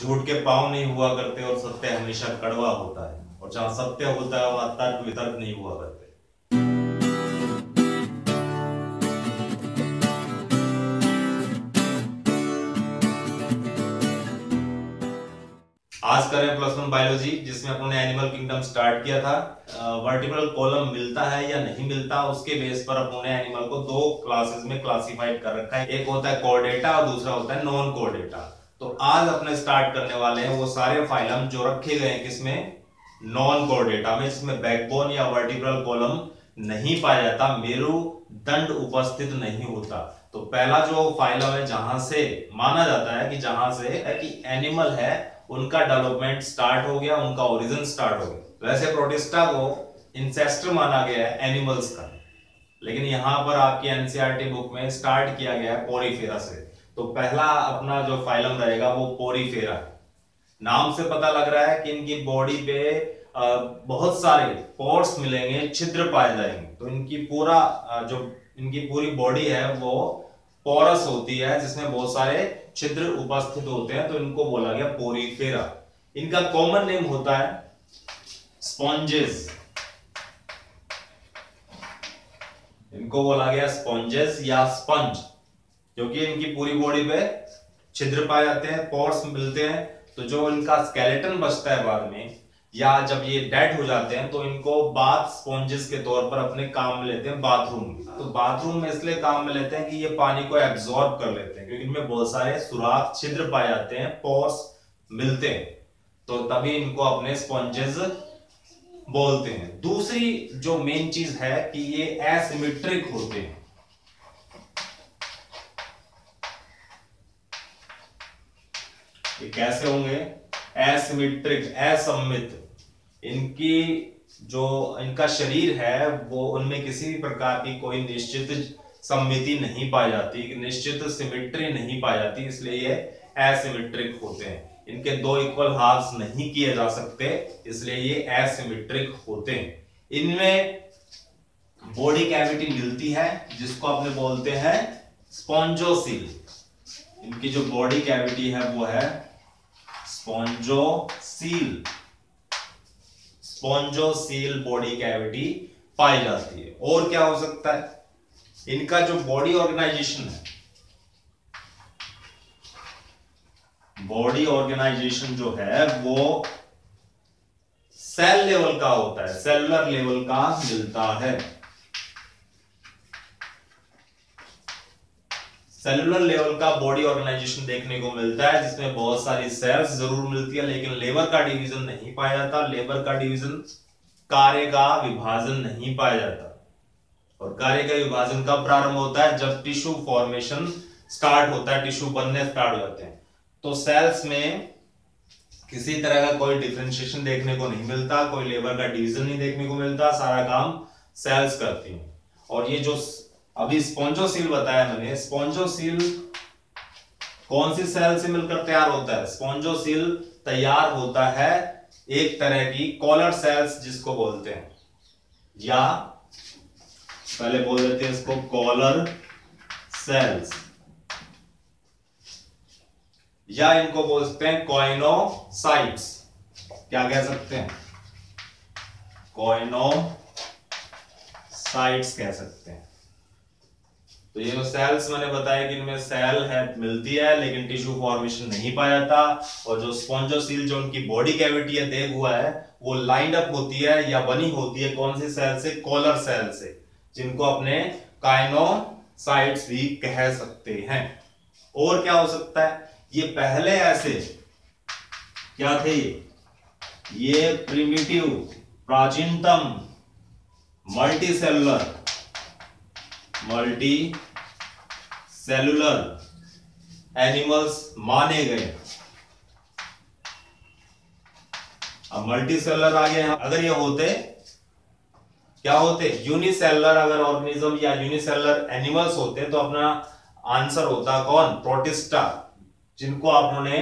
झूठ के पांव नहीं हुआ करते और सत्य हमेशा कड़वा होता है, और जहां सत्य होता है वहां तर्क वितर्क नहीं हुआ करते। आज करें +1 बायोलॉजी, जिसमें अपने एनिमल किंगडम स्टार्ट किया था। वर्टिब्रल कॉलम मिलता है या नहीं मिलता, उसके बेस पर अपने एनिमल को दो क्लासेस में क्लासिफाइड कर रखा है। एक होता है कोर्डेटा और दूसरा होता है नॉन कोर्डेटा। तो आज अपने स्टार्ट करने वाले हैं वो सारे फाइलम जो रखे गए हैं किसमें, नॉन कोर्डेटा में, जिसमें बैकबोन या वर्टिब्रल कॉलम नहीं पाया जाता, मेरुदंड उपस्थित नहीं होता। तो पहला जो फाइलम है जहां से माना जाता है कि जहां से कि एनिमल है उनका डेवलपमेंट स्टार्ट हो गया, उनका ओरिजिन स्टार्ट हो गया। वैसे प्रोटिस्टा को इंसेस्टर माना गया है एनिमल्स का, लेकिन यहां पर आपकी एनसीईआरटी बुक में स्टार्ट किया गया है पोरीफेरा से। तो पहला अपना जो फाइलम रहेगा वो पोरीफेरा है। नाम से पता लग रहा है कि इनकी बॉडी पे बहुत सारे पोर्स मिलेंगे, छिद्र पाए जाएंगे। तो इनकी जो इनकी पूरी बॉडी है वो पोरस होती है, जिसमें बहुत सारे छिद्र उपस्थित होते हैं, तो इनको बोला गया पोरीफेरा। इनका कॉमन नेम होता है स्पॉन्जेस, इनको बोला गया स्पॉन्जेस या स्पंज, क्योंकि इनकी पूरी बॉडी पे छिद्र पाए जाते हैं, पोर्स मिलते हैं। तो जो इनका स्केलेटन बचता है बाद में, या जब ये डेड हो जाते हैं, तो इनको बाथ स्पॉन्जेस के तौर पर अपने काम में लेते हैं बाथरूम में। तो बाथरूम में इसलिए काम में लेते हैं कि ये पानी को एब्जॉर्ब कर लेते हैं, क्योंकि इनमें बहुत सारे सुराख छिद्र पाए जाते हैं, पोर्स मिलते हैं, तो तभी इनको अपने स्पॉन्जेस बोलते हैं। दूसरी जो मेन चीज है कि ये एसिमेट्रिक होते हैं। ये कैसे होंगे? एसिमेट्रिक, असममित। इनका शरीर है वो, उनमें किसी भी प्रकार की कोई निश्चित सममिति नहीं पाई जाती, निश्चित सिमेट्री नहीं पाई जाती, इसलिए ये एसिमेट्रिक होते हैं। इनके दो इक्वल हाफ्स नहीं किए जा सकते, इसलिए ये एसिमेट्रिक होते हैं। इनमें बॉडी कैविटी मिलती है जिसको अपने बोलते हैं स्पॉन्जोसील। इनकी जो बॉडी कैविटी है वो है स्पॉन्जोसील। स्पॉन्जोसील बॉडी कैविटी पाई जाती है। और क्या हो सकता है? इनका जो बॉडी ऑर्गेनाइजेशन है, बॉडी ऑर्गेनाइजेशन जो है वो सेल लेवल का होता है, सेलुलर लेवल का मिलता है। सेलुलर लेवल का बॉडी ऑर्गेनाइजेशन देखने को मिलता है, जिसमें बहुत सारी सेल्स जरूर मिलती है, लेकिन लेबर का डिवीजन नहीं पाया जाता। लेबर का डिवीजन, कार्य का विभाजन नहीं पाया जाता। और कार्य का विभाजन कब प्रारंभ होता है? जब टिश्यू फॉर्मेशन स्टार्ट होता है, टिश्यू बनने स्टार्ट हो जाते हैं। तो सेल्स में किसी तरह का कोई डिफरेंशिएशन देखने को नहीं मिलता, कोई लेबर का डिवीजन नहीं देखने को मिलता, सारा काम सेल्स करती हैं। और ये जो अभी स्पॉन्जोसील बताया मैंने, स्पॉन्जोसील कौन सी सेल से मिलकर तैयार होता है? स्पॉन्जोसील तैयार होता है एक तरह की कॉलर सेल्स जिसको बोलते हैं, या पहले बोल देते हैं इसको कॉलर सेल्स, या इनको बोलते हैं कॉइनोसाइट्स। क्या कह सकते हैं? कॉइनोसाइट्स कह सकते हैं। तो ये जो सेल्स मैंने बताया कि इनमें सेल है मिलती है, लेकिन टिश्यू फॉर्मेशन नहीं पाया जाता। और जो स्पॉन्जोसील जो उनकी बॉडी कैविटी है, देख हुआ है, वो लाइंड अप होती है या बनी होती है कौन सी सेल से? कॉलर सेल से, जिनको अपने काइनोसाइट्स भी कह सकते हैं। और क्या हो सकता है? ये पहले ऐसे क्या थे? ये प्रिमिटिव, प्राचीनतम मल्टीसेलुलर एनिमल्स माने गए। अब मल्टीसेलुलर आ गए। अगर ये होते, क्या होते? यूनिसेलुलर अगर ऑर्गेनिज्म या यूनिसेलुलर एनिमल्स होते तो अपना आंसर होता कौन? प्रोटिस्टा, जिनको आपने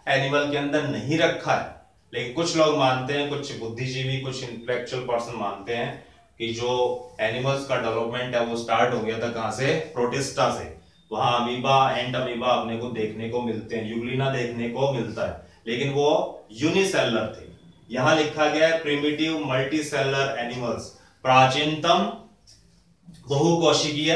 एनिमल के अंदर नहीं रखा है। लेकिन कुछ लोग मानते हैं, कुछ बुद्धिजीवी, कुछ इंटेलेक्चुअल पर्सन मानते हैं कि जो एनिमल्स का डेवलपमेंट है वो स्टार्ट हो गया था कहां से? प्रोटिस्टा से। वहां अमीबा, एंड अमीबा अपने को देखने को मिलते हैं, यूग्लिना देखने को मिलता है। लेकिन वो यूनिसेलुलर थे। यहां लिखा गया है प्रिमिटिव मल्टीसेलुलर एनिमल्स, प्राचीनतम बहुकोशिकीय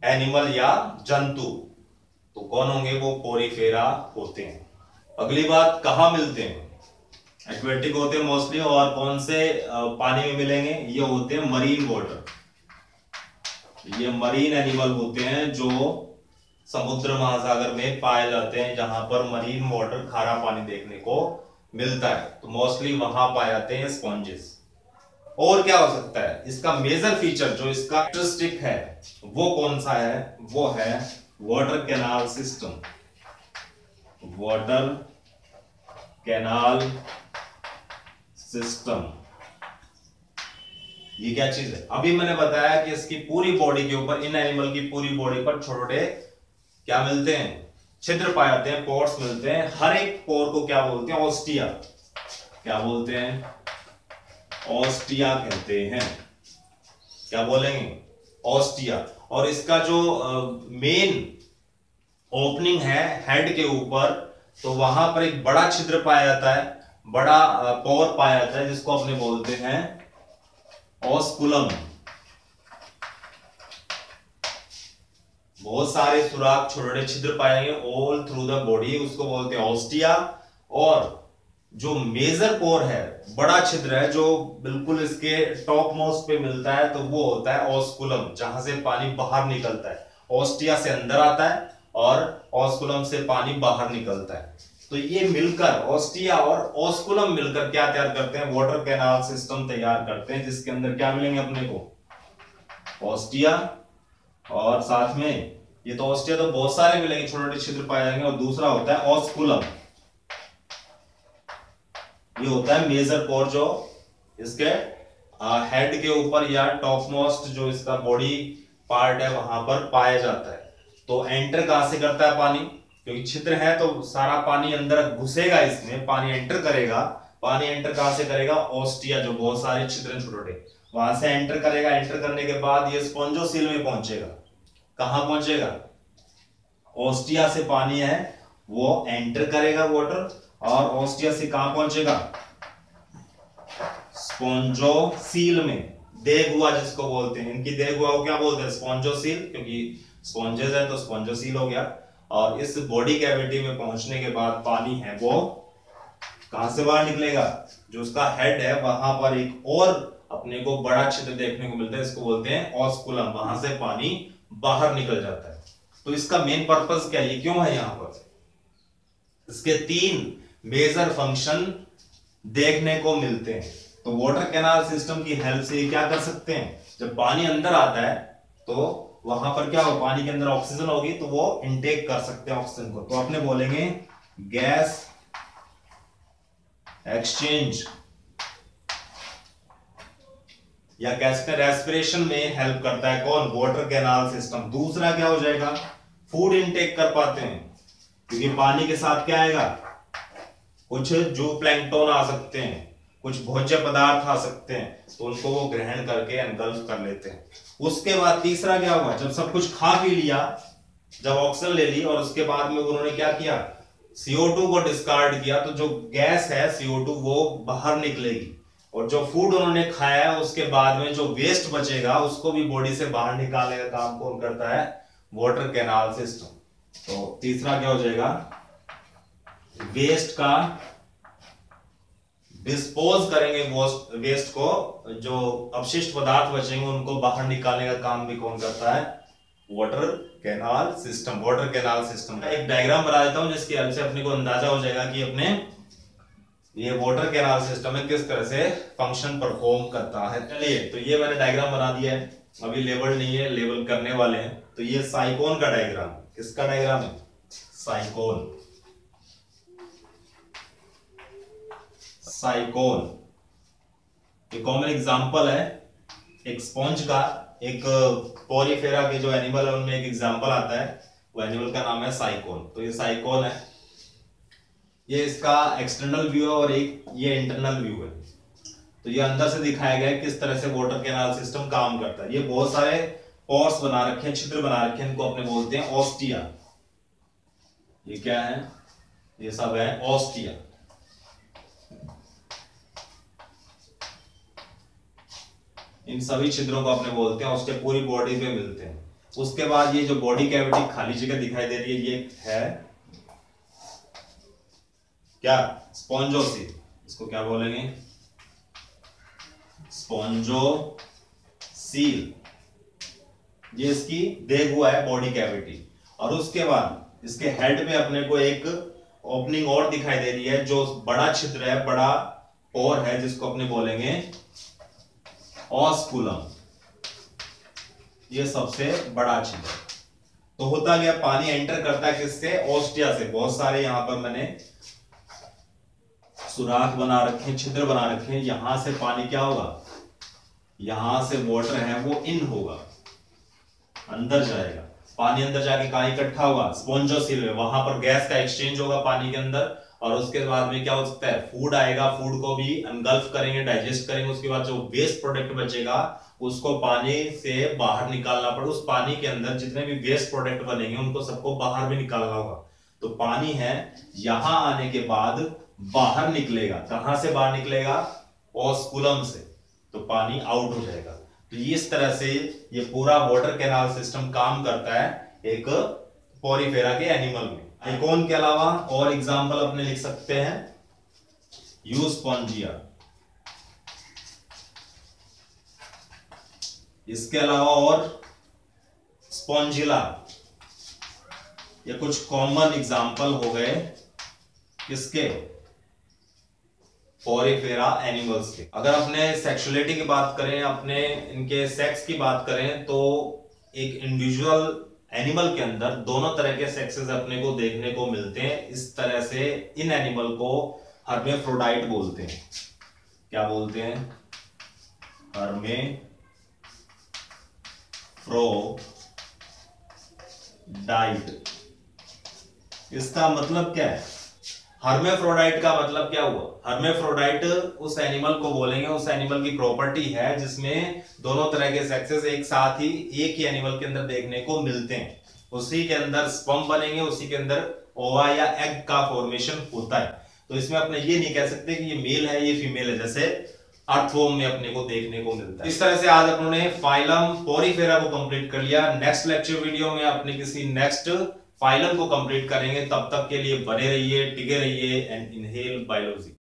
एनिमल या जंतु, तो कौन होंगे? वो पोरीफेरा होते हैं। अगली बात, कहां मिलते हैं? एक्वेटिक होते हैं मोस्टली, और कौन से पानी में मिलेंगे? ये होते हैं मरीन वाटर। ये मरीन एनिमल होते हैं जो समुद्र महासागर में पाए जाते हैं, जहां पर मरीन वाटर, खारा पानी देखने को मिलता है, तो मोस्टली वहां पाए जाते हैं स्पॉन्जेस। और क्या हो सकता है? इसका मेजर फीचर जो इसका कैरेक्टरिस्टिक है वो कौन सा है? वो है water canal system. Water canal system, ये क्या चीज है? अभी मैंने बताया कि इसकी पूरी बॉडी के ऊपर, इन एनिमल की पूरी बॉडी पर छोटे छोटे क्या मिलते हैं? छिद्र पाए जाते हैं, पोर्स मिलते हैं। हर एक पोर को क्या बोलते हैं? ऑस्टिया। क्या बोलते हैं? ऑस्टिया कहते हैं। क्या बोलेंगे? ऑस्टिया। और इसका जो मेन ओपनिंग है हेड के ऊपर, तो वहां पर एक बड़ा छिद्र पाया जाता है, बड़ा पोर पाया जाता है, जिसको अपने बोलते हैं ऑस्कुलम। बहुत सारे सुराख, छोटे छिद्र पाएंगे ऑल थ्रू द बॉडी, उसको बोलते हैं ऑस्टिया। और जो मेजर पोर है, बड़ा छिद्र है, जो बिल्कुल इसके टॉप मोस्ट पे मिलता है, तो वो होता है ऑस्कुलम, जहां से पानी बाहर निकलता है। ऑस्टिया से अंदर आता है और ऑस्कुलम से पानी बाहर निकलता है। तो ये मिलकर, ऑस्टिया और ऑस्कुलम मिलकर क्या तैयार करते हैं? वाटर कैनाल सिस्टम तैयार करते हैं, जिसके अंदर क्या मिलेंगे अपने को? ऑस्टिया, और साथ में ये तो ऑस्टिया तो बहुत सारे मिलेंगे, छोटे छोटे छिद्र पाए जाएंगे, और दूसरा होता है ऑस्कुलम। ये होता है मेजर पोर, जो इसके हेड के ऊपर या टॉप मोस्ट जो इसका बॉडी पार्ट है वहां पर पाया जाता है। तो एंटर कहां से करता है पानी? क्योंकि छिद्र है तो सारा पानी अंदर घुसेगा, इसमें पानी एंटर करेगा। पानी एंटर कहां से करेगा? ऑस्टिया, जो बहुत सारे छिद्र हैं छोटे छोटे, वहां से एंटर करेगा। एंटर करने के बाद ये स्पॉन्जोसील में पहुंचेगा। कहां पहुंचेगा? ऑस्टिया से पानी है वो एंटर करेगा वाटर, और ऑस्टिया से कहां पहुंचेगा? स्पॉन्जोसील में। देगुआ जिसको बोलते हैं, इनकी देगुआ को क्या बोलते हैं? स्पॉन्जोसील, क्योंकि स्पॉन्जेस है तो स्पॉन्जोसील हो गया। और इस बॉडी कैविटी में पहुंचने के बाद पानी है वो कहां से बाहर निकलेगा? जो उसका हेड है वहां पर एक और अपने को बड़ा छिद्र देखने को मिलता है, इसको बोलते हैं ऑस्कुलम, वहां से पानी बाहर निकल जाता है। तो इसका मेन पर्पस क्या है? ये क्यों है यहां पर? इसके 3 मेजर फंक्शन देखने को मिलते हैं। तो वाटर कैनाल सिस्टम की हेल्प से क्या कर सकते हैं? जब पानी अंदर आता है तो वहां पर क्या हो? पानी के अंदर ऑक्सीजन होगी, तो वो इनटेक कर सकते हैं ऑक्सीजन को। तो अपने बोलेंगे गैस एक्सचेंज, या कह सकते हैं रेस्पिरेशन में हेल्प करता है कौन? Water canal system. दूसरा क्या हो जाएगा? फूड इनटेक कर पाते हैं, क्योंकि पानी के साथ क्या आएगा? कुछ जू प्लैंकटन आ सकते हैं, कुछ भोज्य पदार्थ आ सकते हैं, तो उनको वो ग्रहण करके एनगल्फ कर लेते हैं। उसके बाद तीसरा क्या हुआ? जब सब कुछ खा पी लिया, जब ऑक्सीजन ले ली, और उसके बाद में उन्होंने क्या किया? CO2 को डिस्कार्ड किया, तो जो गैस है CO2 वो बाहर निकलेगी। और जो फूड उन्होंने खाया है उसके बाद में जो वेस्ट बचेगा उसको भी बॉडी से बाहर निकालने का काम कौन करता है? Water canal system. तो तीसरा क्या हो जाएगा? वेस्ट का डिस्पोज करेंगे, वेस्ट को, जो अपशिष्ट पदार्थ बचेंगे उनको बाहर निकालने का काम भी कौन करता है? Water canal system. Water canal system का एक डायग्राम बना देता हूं, जिसकी हेल्प से अपने को अंदाजा हो जाएगा कि अपने ये वाटर कैनाल सिस्टम में किस तरह से फंक्शन परफॉर्म करता है। चलिए, तो ये मैंने डायग्राम बना दिया है, अभी लेबल नहीं है, लेबल करने वाले हैं। तो ये साइकोन का डायग्राम, किसका डायग्राम है? साइकोन। साइकोन एक कॉमन एग्जांपल है एक स्पॉन्ज का, एक पोरीफेरा के जो एनिमल है उनमें एक एग्जांपल आता है, वो एनिमल का नाम है साइकोन। तो ये साइकोन है, ये इसका एक्सटर्नल व्यू है और एक ये इंटरनल व्यू है। तो ये अंदर से दिखाया गया है किस तरह से वाटर कैनाल सिस्टम काम करता है। ये बहुत सारे पोर्स बना रखे हैं, छिद्र बना रखे हैं, इनको अपने बोलते हैं ऑस्टिया। ये क्या है? ये सब है ऑस्टिया। इन सभी छिद्रों को अपने बोलते हैं, ऑस्टिया पूरी बॉडी पे मिलते हैं। उसके बाद ये जो बॉडी कैविटी खाली जगह दिखाई दे रही है, ये है क्या? स्पॉन्जोसील। इसको क्या बोलेंगे? स्पॉन्जोसील। ये इसकी देख हुआ है बॉडी कैविटी। और उसके बाद इसके हेड में अपने को एक ओपनिंग और दिखाई दे रही है, जो बड़ा छिद्र है, बड़ा पोर है, जिसको अपने बोलेंगे ऑस्कुलम। ये सबसे बड़ा छिद्र। तो होता क्या, पानी एंटर करता है किससे? ऑस्टिया से। बहुत सारे यहां पर मैंने सुराख बना रखे, छिद्र बना रखे। यहां से पानी क्या होगा? यहां से वाटर है वो इन होगा, अंदर जाएगा। पानी अंदर जाके कहां इकट्ठा होगा? स्पॉन्जोसील में। वहां पर गैस का एक्सचेंज होगा पानी के अंदर, और उसके बाद में क्या हो सकता है? फूड आएगा, फूड को भी अनगल्फ करेंगे, डाइजेस्ट करेंगे। उसके बाद जो वेस्ट प्रोडक्ट बचेगा उसको पानी से बाहर निकालना पड़े। उस पानी के अंदर जितने भी वेस्ट प्रोडक्ट बनेंगे उनको सबको बाहर भी निकालना होगा। तो पानी है, यहां आने के बाद बाहर निकलेगा। कहां से बाहर निकलेगा? ऑस्कुलम से। तो पानी आउट हो जाएगा। तो इस तरह से ये पूरा वाटर कैनाल सिस्टम काम करता है एक पोरीफेरा के एनिमल में। आइकॉन के अलावा और एग्जांपल अपने लिख सकते हैं, यूस्पोंजिया। इसके अलावा और स्पॉन्जिला। ये कुछ कॉमन एग्जांपल हो गए किसके? पोरीफेरा एनिमल्स के। अगर अपने सेक्सुअलिटी की बात करें, अपने इनके सेक्स की बात करें, तो एक इंडिविजुअल एनिमल के अंदर दोनों तरह के सेक्सेस अपने को देखने को मिलते हैं। इस तरह से इन एनिमल को हर्मेफ्रोडाइट बोलते हैं। क्या बोलते हैं? हर्मेफ्रोडाइट। इसका मतलब क्या है? हर्मेफ्रोडाइट का मतलब क्या हुआ? हर्मेफ्रोडाइट उस एनिमल को बोलेंगे, उस एनिमल की प्रॉपर्टी है जिसमें दोनों तरह के सेक्सेस एक साथ ही एक ही एनिमल के अंदर देखने को मिलते हैं। उसी के अंदर स्पर्म बनेंगे, उसी के अंदर ओवा या एग का फॉर्मेशन होता है। तो इसमें अपने ये नहीं कह सकते कि ये मेल है, ये फीमेल है, जैसे अर्थवॉर्म में अपने को देखने को मिलता है। इस तरह से आज अपने फाइलम पोरीफेरा को कंप्लीट कर लिया। नेक्स्ट लेक्चर वीडियो में अपने किसी नेक्स्ट फाइलम को कंप्लीट करेंगे। तब तक के लिए बने रहिए, टिके रहिए एंड इनहेल बायोलॉजी।